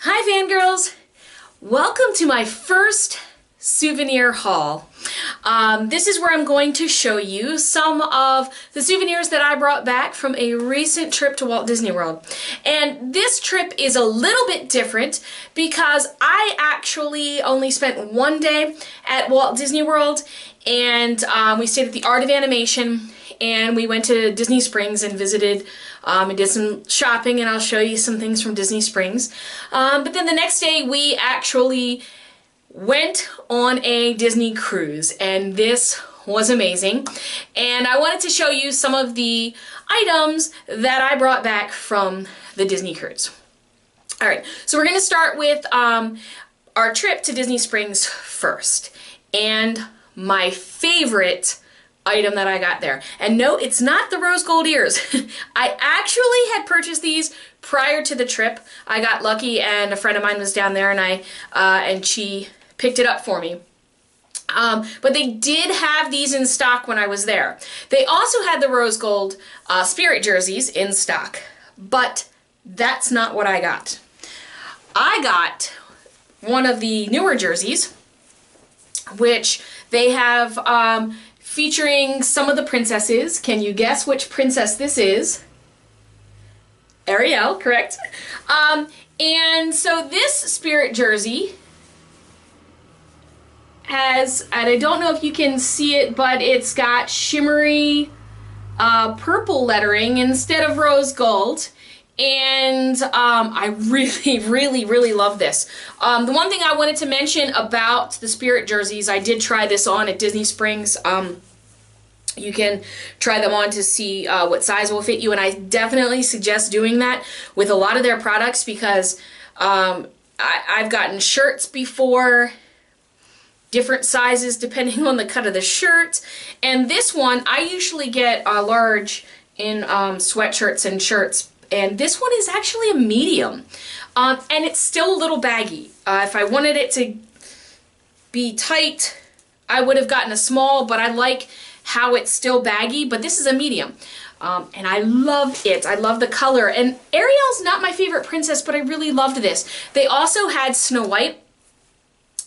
Hi FanGirls! Welcome to my first souvenir haul. This is where I'm going to show you some of the souvenirs that I brought back from a recent trip to Walt Disney World. And this trip is a little bit different because I actually only spent one day at Walt Disney World, and we stayed at the Art of Animation, and we went to Disney Springs and visited and did some shopping, and I'll show you some things from Disney Springs. But then the next day we actually went on a Disney cruise, and this was amazing. And I wanted to show you some of the items that I brought back from the Disney cruise. Alright, so we're going to start with our trip to Disney Springs first. And my favorite item that I got there. And no, it's not the rose gold ears. I actually had purchased these prior to the trip. I got lucky and a friend of mine was down there, and she picked it up for me. But they did have these in stock when I was there. They also had the rose gold spirit jerseys in stock, but that's not what I got. I got one of the newer jerseys, which they have featuring some of the princesses. Can you guess which princess this is? Ariel, correct. And so this spirit jersey has, and I don't know if you can see it, but it's got shimmery purple lettering instead of rose gold. And I really love this. The one thing I wanted to mention about the spirit jerseys, I did try this on at Disney Springs. You can try them on to see what size will fit you, and I definitely suggest doing that with a lot of their products, because I've gotten shirts before, different sizes depending on the cut of the shirt, and this one I usually get a large in sweatshirts and shirts, and this one is actually a medium, and it's still a little baggy. If I wanted it to be tight, I would have gotten a small, but I like how it's still baggy, but this is a medium. And I love it. I love the color. And Ariel's not my favorite princess, but I really loved this. They also had Snow White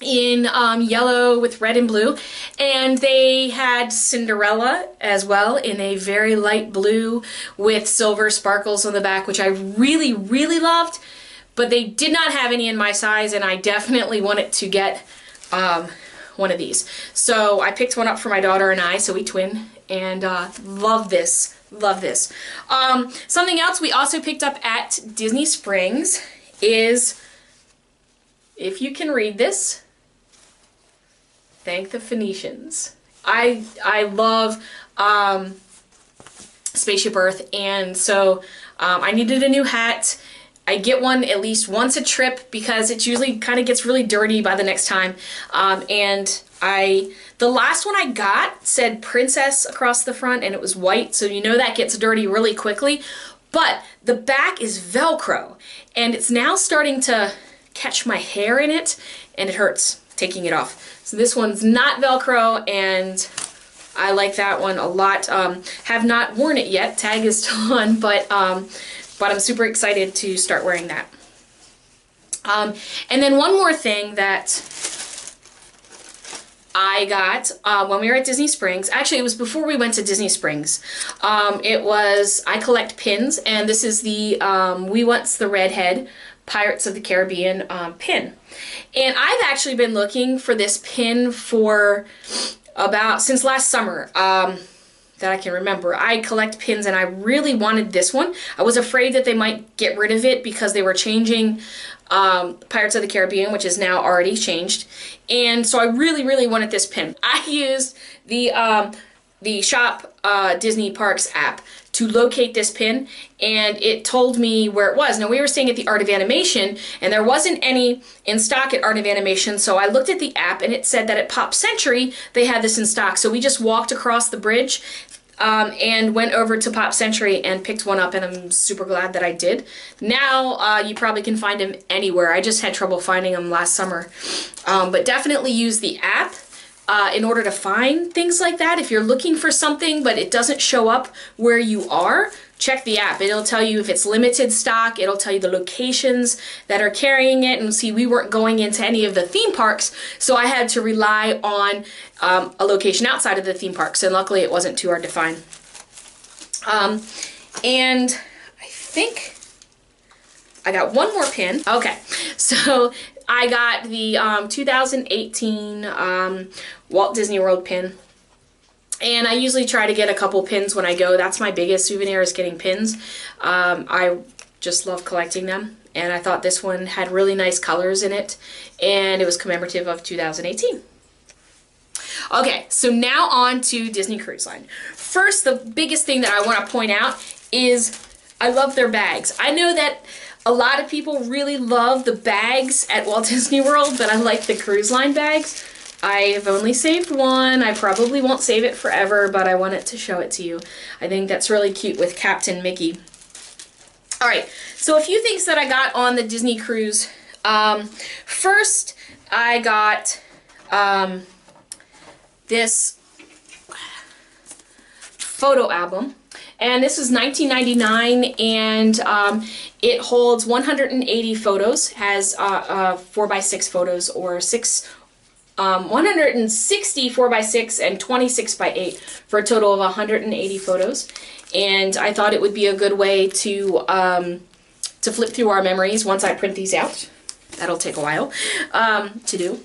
in yellow with red and blue, and they had Cinderella as well in a very light blue with silver sparkles on the back, which I really loved, but they did not have any in my size, and I definitely wanted to get one of these. So I picked one up for my daughter and I, so we twin, and love this. Love this. Something else we also picked up at Disney Springs is, if you can read this, thank the Phoenicians. I love Spaceship Earth, and so I needed a new hat. I get one at least once a trip because it usually kind of gets really dirty by the next time. And the last one I got said Princess across the front, and it was white, so you know that gets dirty really quickly. But the back is Velcro, and it's now starting to catch my hair in it, and it hurts taking it off. So this one's not Velcro, and I like that one a lot. Have not worn it yet. Tag is still on, but I'm super excited to start wearing that. And then one more thing that I got when we were at Disney Springs, actually it was before we went to Disney Springs, I collect pins, and this is the We Once the Redhead Pirates of the Caribbean pin. And I've actually been looking for this pin for since last summer. That I can remember. I collect pins, and I really wanted this one. I was afraid that they might get rid of it because they were changing Pirates of the Caribbean, which is now already changed. And so I really wanted this pin. I used the Shop Disney Parks app to locate this pin, and it told me where it was. Now, we were staying at the Art of Animation, and there wasn't any in stock at Art of Animation, so I looked at the app, and it said that at Pop Century they had this in stock. So we just walked across the bridge and went over to Pop Century and picked one up, and I'm super glad that I did. Now you probably can find them anywhere. I just had trouble finding them last summer. But definitely use the app in order to find things like that. If you're looking for something but it doesn't show up where you are, check the app. It'll tell you if it's limited stock. It'll tell you the locations that are carrying it. And see, we weren't going into any of the theme parks, so I had to rely on a location outside of the theme parks, and luckily it wasn't too hard to find. And I think I got one more pin. Okay, so I got the 2018 Walt Disney World pin. And I usually try to get a couple pins when I go. That's my biggest souvenir, is getting pins. I just love collecting them. And I thought this one had really nice colors in it. And it was commemorative of 2018. Okay, so now on to Disney Cruise Line. First, the biggest thing that I want to point out is I love their bags. I know that a lot of people really love the bags at Walt Disney World, but I like the cruise line bags. I have only saved one. I probably won't save it forever, but I wanted to show it to you. I think that's really cute with Captain Mickey. Alright, so a few things that I got on the Disney cruise. First, I got this photo album. And this is $19.99, and it holds 180 photos, has 4x6 photos, or 160 4x6 and 26 by 8 for a total of 180 photos. And I thought it would be a good way to flip through our memories once I print these out. That'll take a while to do.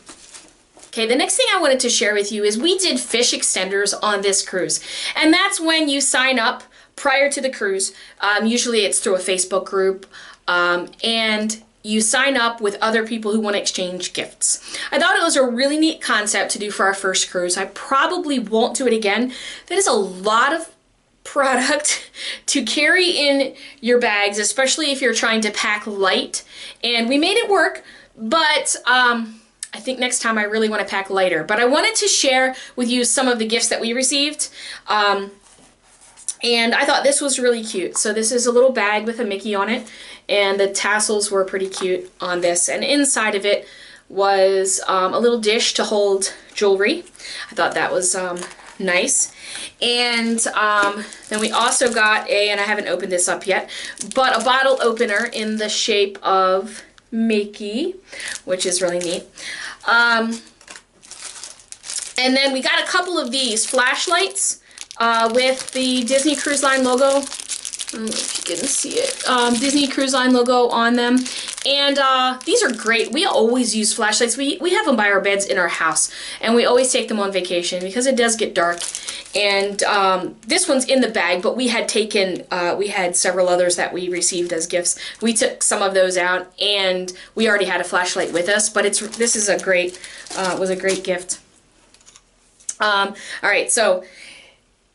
Okay, the next thing I wanted to share with you is we did fish extenders on this cruise. And that's when you sign up prior to the cruise. Usually it's through a Facebook group, and you sign up with other people who want to exchange gifts. I thought it was a really neat concept to do for our first cruise. I probably won't do it again. That is a lot of product to carry in your bags, especially if you're trying to pack light. And we made it work, but I think next time I really want to pack lighter. But I wanted to share with you some of the gifts that we received. And I thought this was really cute. So this is a little bag with a Mickey on it, and the tassels were pretty cute on this. And inside of it was a little dish to hold jewelry. I thought that was nice. And then we also got and I haven't opened this up yet, but a bottle opener in the shape of Mickey, which is really neat. And then we got a couple of these flashlights with the Disney Cruise Line logo. I don't know if you can see it. Disney Cruise Line logo on them. And these are great. We always use flashlights. We have them by our beds in our house. And we always take them on vacation because it does get dark. And this one's in the bag, but we had taken, we had several others that we received as gifts. We took some of those out, and we already had a flashlight with us. But this is a great, was a great gift. All right, so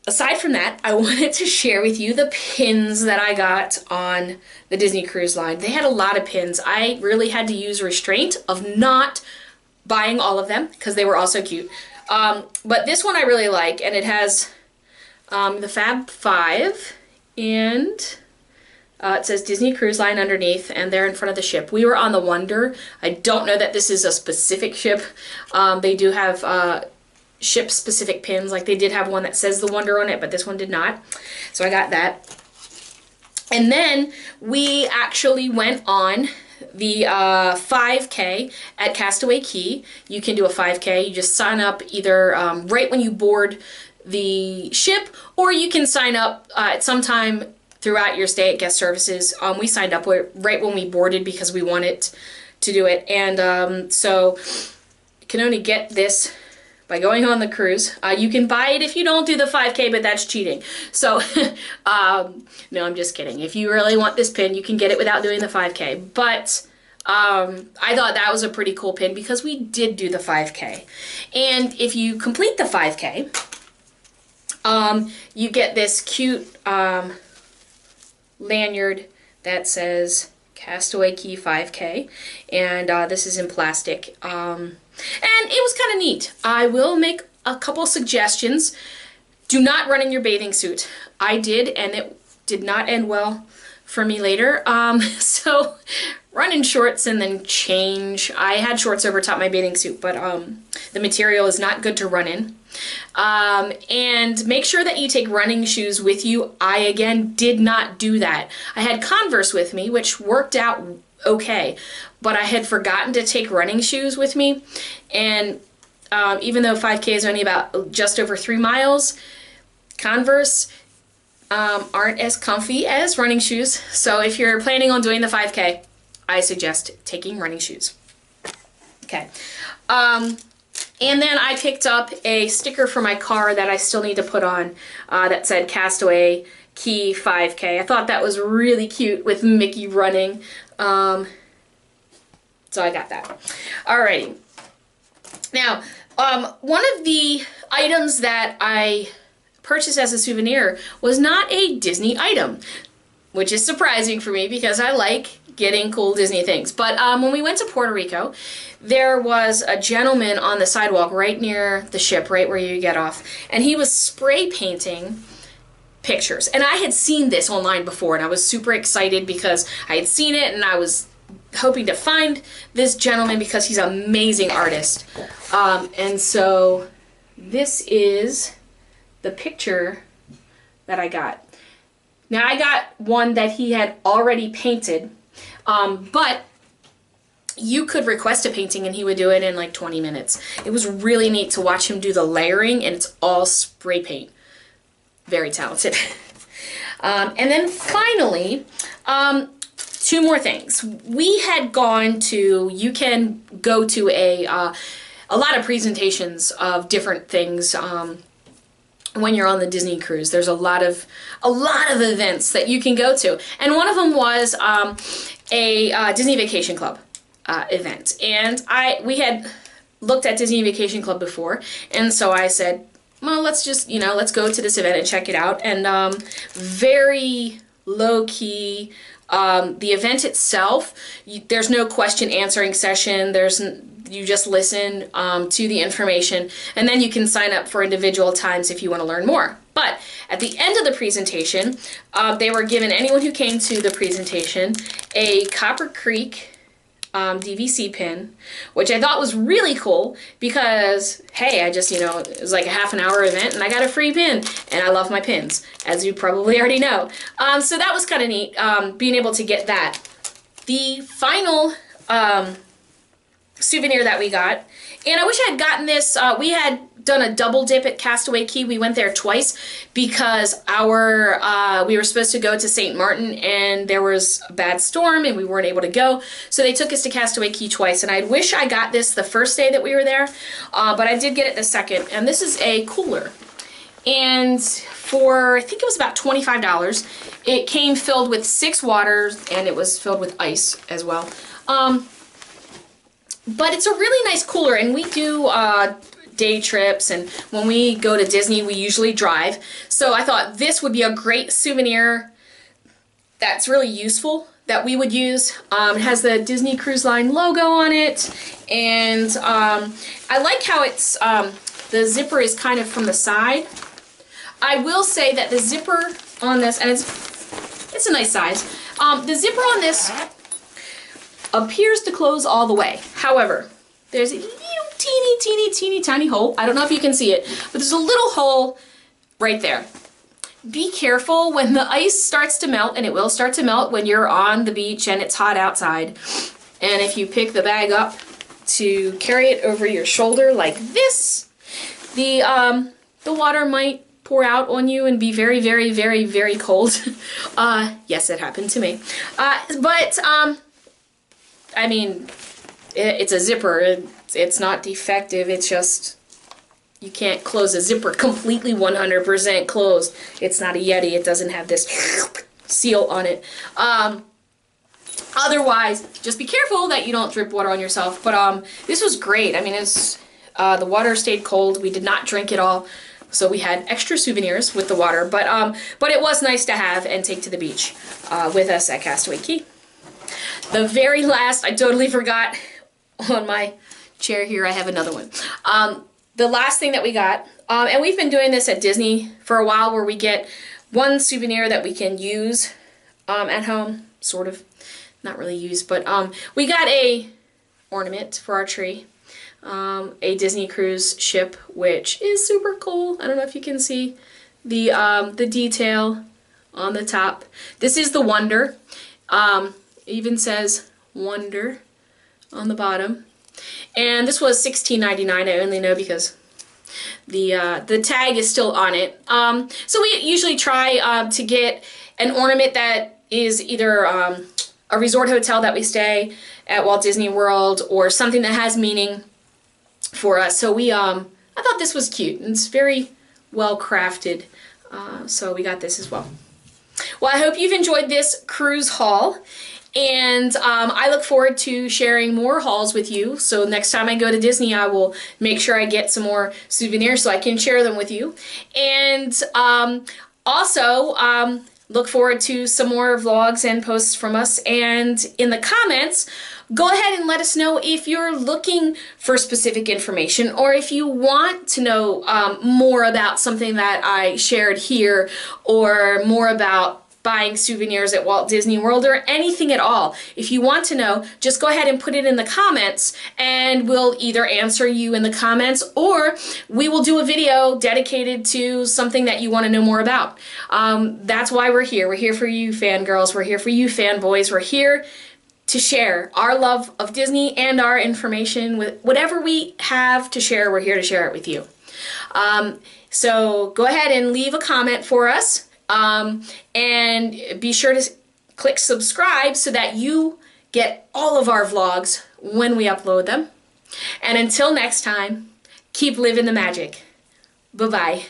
aside from that, I wanted to share with you the pins that I got on the Disney Cruise Line. They had a lot of pins. I really had to use restraint of not buying all of them because they were all so cute. But this one I really like, and it has the Fab Five, and it says Disney Cruise Line underneath, and they're in front of the ship. We were on the Wonder. I don't know that this is a specific ship. They do have ship-specific pins. Like, they did have one that says the Wonder on it, but this one did not. So I got that. And then we actually went on the 5K at Castaway Cay. You can do a 5K. You just sign up either right when you board the ship, or you can sign up at some time throughout your stay at guest services. We signed up right when we boarded because we wanted to do it. And so you can only get this by going on the cruise. You can buy it if you don't do the 5K, but that's cheating. So, no, I'm just kidding. If you really want this pin, you can get it without doing the 5K. But I thought that was a pretty cool pin because we did do the 5K. And if you complete the 5K, you get this cute lanyard that says Castaway Cay 5K. And this is in plastic. And it was kind of neat. I will make a couple suggestions. Do not run in your bathing suit. I did, and it did not end well for me later. So run in shorts and then change. I had shorts over top my bathing suit, but the material is not good to run in. And make sure that you take running shoes with you. I, again, did not do that. I had Converse with me, which worked out okay, but I had forgotten to take running shoes with me. And even though 5K is only about just over 3 miles, Converse aren't as comfy as running shoes. So if you're planning on doing the 5K, I suggest taking running shoes. Okay. And then I picked up a sticker for my car that I still need to put on that said Castaway Key 5K. I thought that was really cute with Mickey running. So I got that. Alrighty. Now, one of the items that I purchased as a souvenir was not a Disney item, which is surprising for me because I like getting cool Disney things. But when we went to Puerto Rico, there was a gentleman on the sidewalk right near the ship, right where you get off, and he was spray painting pictures. And I had seen this online before, and I was super excited because I had seen it, and I was hoping to find this gentleman because he's an amazing artist. And so this is the picture that I got. Now I got one that he had already painted, but you could request a painting and he would do it in like 20 minutes. It was really neat to watch him do the layering, and it's all spray paint. Very talented. And then finally, 2 more things. We had gone to, you can go to a lot of presentations of different things when you're on the Disney cruise. There's a lot of events that you can go to, and one of them was a Disney Vacation Club event. And we had looked at Disney Vacation Club before, and so I said, well, let's just, let's go to this event and check it out. And very low-key. The event itself, there's no question answering session. You just listen to the information, and then you can sign up for individual times if you want to learn more. But at the end of the presentation, they were giving anyone who came to the presentation a Copper Creek DVC pin, which I thought was really cool because, hey, I just, it was like a half-an-hour event and I got a free pin, and I love my pins, as you probably already know. So that was kind of neat, being able to get that. The final souvenir that we got, and I wish I had gotten this, we had done a double dip at Castaway Key. We went there twice because we were supposed to go to St. Martin, and there was a bad storm and we weren't able to go. So they took us to Castaway Key twice, and I wish I got this the first day that we were there, but I did get it the second. And this is a cooler. And for, I think it was about $25, it came filled with 6 waters, and it was filled with ice as well. But it's a really nice cooler, and we do day trips, and when we go to Disney we usually drive, so I thought this would be a great souvenir that's really useful that we would use. It has the Disney Cruise Line logo on it, and I like how it's the zipper is kind of from the side. I will say that the zipper on this, and it's a nice size, the zipper on this appears to close all the way. However, there's a little teeny tiny hole. I don't know if you can see it, but there's a little hole right there. Be careful when the ice starts to melt, and it will start to melt when you're on the beach and it's hot outside. And if you pick the bag up to carry it over your shoulder like this, the water might pour out on you and be very, very, very, very cold. Yes, it happened to me. But I mean, it's a zipper. It's not defective. It's just you can't close a zipper completely 100% closed. It's not a Yeti. It doesn't have this seal on it. Otherwise, just be careful that you don't drip water on yourself. But this was great. I mean, the water stayed cold. We did not drink it all, so we had extra souvenirs with the water. But it was nice to have and take to the beach with us at Castaway Key. The very last, I totally forgot, on my chair here I have another one. The last thing that we got, and we've been doing this at Disney for a while, where we get one souvenir that we can use at home, sort of. Not really used, but we got a ornament for our tree. A Disney cruise ship, which is super cool. I don't know if you can see the detail on the top. This is the Wonder. It even says Wonder on the bottom. And this was $16.99. I only know because the tag is still on it. So we usually try to get an ornament that is either a resort hotel that we stay at Walt Disney World or something that has meaning for us. So we I thought this was cute, and it's very well crafted. So we got this as well. Well, I hope you've enjoyed this cruise haul, and I look forward to sharing more hauls with you. So next time I go to Disney, I will make sure I get some more souvenirs so I can share them with you. And also, look forward to some more vlogs and posts from us. And in the comments, go ahead and let us know if you're looking for specific information or if you want to know more about something that I shared here or more about buying souvenirs at Walt Disney World or anything at all. If you want to know, just go ahead and put it in the comments and we'll either answer you in the comments or we will do a video dedicated to something that you want to know more about. That's why we're here. We're here for you, fangirls. We're here for you, fanboys. We're here to share our love of Disney and our information. With whatever we have to share, we're here to share it with you. So go ahead and leave a comment for us. And be sure to click subscribe so that you get all of our vlogs when we upload them. And until next time, keep living the magic. Bye-bye.